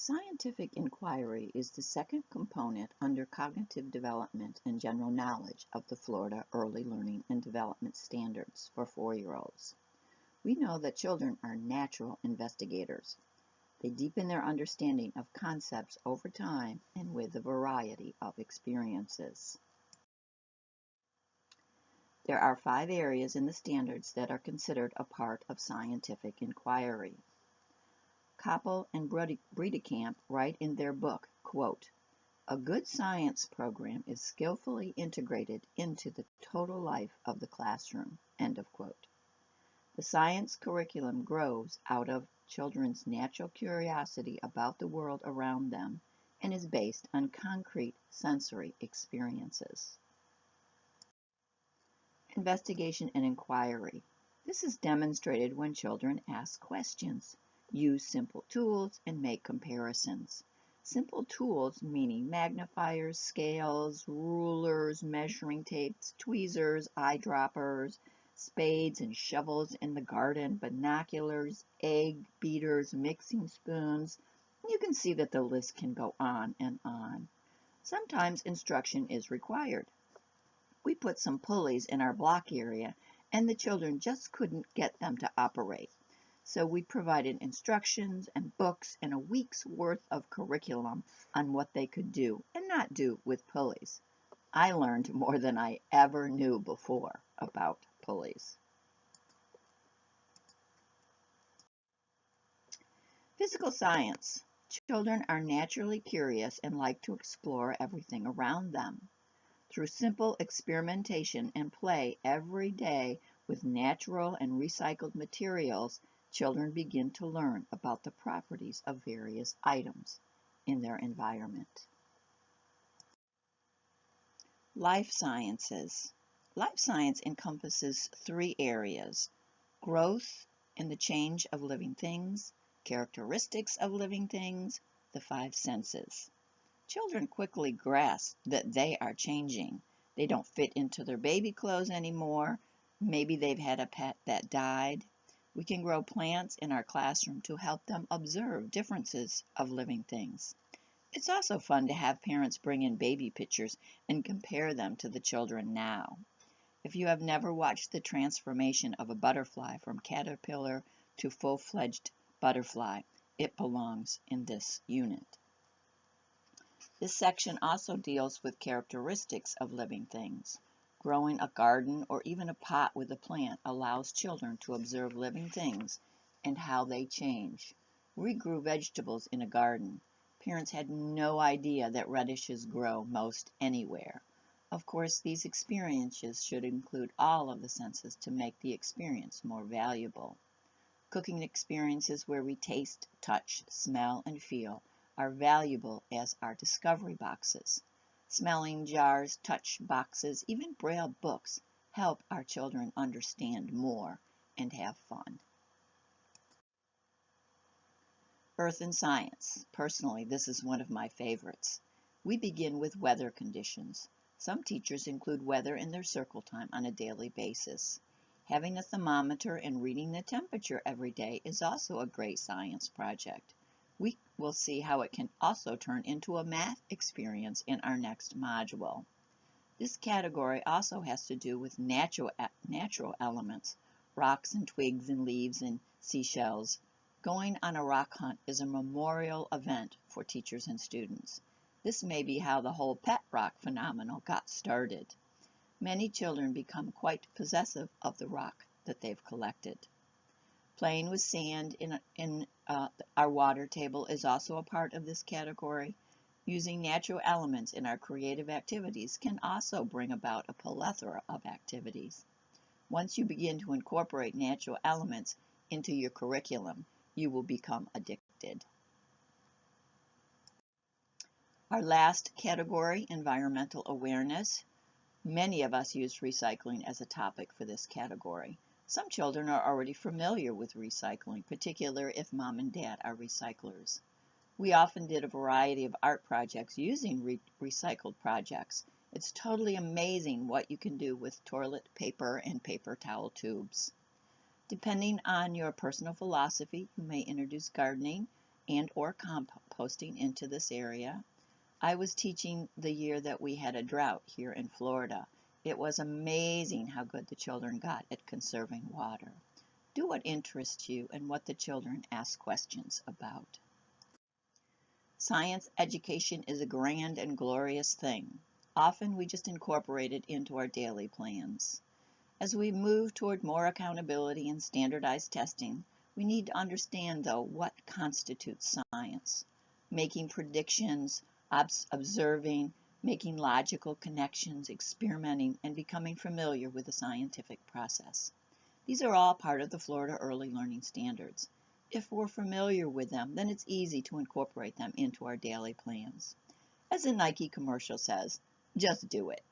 Scientific inquiry is the second component under cognitive development and general knowledge of the Florida Early Learning and Development Standards for 4-year-olds. We know that children are natural investigators. They deepen their understanding of concepts over time and with a variety of experiences. There are 5 areas in the standards that are considered a part of scientific inquiry. Koppel and Bredekamp write in their book, quote, "A good science program is skillfully integrated into the total life of the classroom," end of quote. The science curriculum grows out of children's natural curiosity about the world around them and is based on concrete sensory experiences. Investigation and inquiry. This is demonstrated when children ask questions, use simple tools, and make comparisons. Simple tools meaning magnifiers, scales, rulers, measuring tapes, tweezers, eyedroppers, spades and shovels in the garden, binoculars, egg beaters, mixing spoons. You can see that the list can go on and on. Sometimes instruction is required. We put some pulleys in our block area and the children just couldn't get them to operate. So we provided instructions and books and a week's worth of curriculum on what they could do and not do with pulleys. I learned more than I ever knew before about pulleys. Physical science. Children are naturally curious and like to explore everything around them. Through simple experimentation and play every day with natural and recycled materials, children begin to learn about the properties of various items in their environment. Life sciences. Life science encompasses 3 areas: growth and the change of living things, characteristics of living things, the 5 senses. Children quickly grasp that they are changing. They don't fit into their baby clothes anymore. Maybe they've had a pet that died. We can grow plants in our classroom to help them observe differences of living things. It's also fun to have parents bring in baby pictures and compare them to the children now. If you have never watched the transformation of a butterfly from caterpillar to full-fledged butterfly, it belongs in this unit. This section also deals with characteristics of living things. Growing a garden or even a pot with a plant allows children to observe living things and how they change. We grew vegetables in a garden. Parents had no idea that radishes grow most anywhere. Of course, these experiences should include all of the senses to make the experience more valuable. Cooking experiences where we taste, touch, smell, and feel are valuable as are discovery boxes. Smelling jars, touch boxes, even Braille books help our children understand more and have fun. Earth and science. Personally, this is one of my favorites. We begin with weather conditions. Some teachers include weather in their circle time on a daily basis. Having a thermometer and reading the temperature every day is also a great science project. We will see how it can also turn into a math experience in our next module. This category also has to do with natural elements, rocks and twigs and leaves and seashells. Going on a rock hunt is a memorial event for teachers and students. This may be how the whole pet rock phenomenon got started. Many children become quite possessive of the rock that they've collected. Playing with sand in our water table is also a part of this category. Using natural elements in our creative activities can also bring about a plethora of activities. Once you begin to incorporate natural elements into your curriculum, you will become addicted. Our last category, environmental awareness. Many of us use recycling as a topic for this category. Some children are already familiar with recycling, particularly if mom and dad are recyclers. We often did a variety of art projects using recycled projects. It's totally amazing what you can do with toilet paper and paper towel tubes. Depending on your personal philosophy, you may introduce gardening, and or composting into this area. I was teaching the year that we had a drought here in Florida. It was amazing how good the children got at conserving water. Do what interests you and what the children ask questions about. Science education is a grand and glorious thing. Often we just incorporate it into our daily plans. As we move toward more accountability and standardized testing, we need to understand, though, what constitutes science. Making predictions, observing, making logical connections, experimenting, and becoming familiar with the scientific process. These are all part of the Florida Early Learning Standards. If we're familiar with them, then it's easy to incorporate them into our daily plans. As the Nike commercial says, just do it.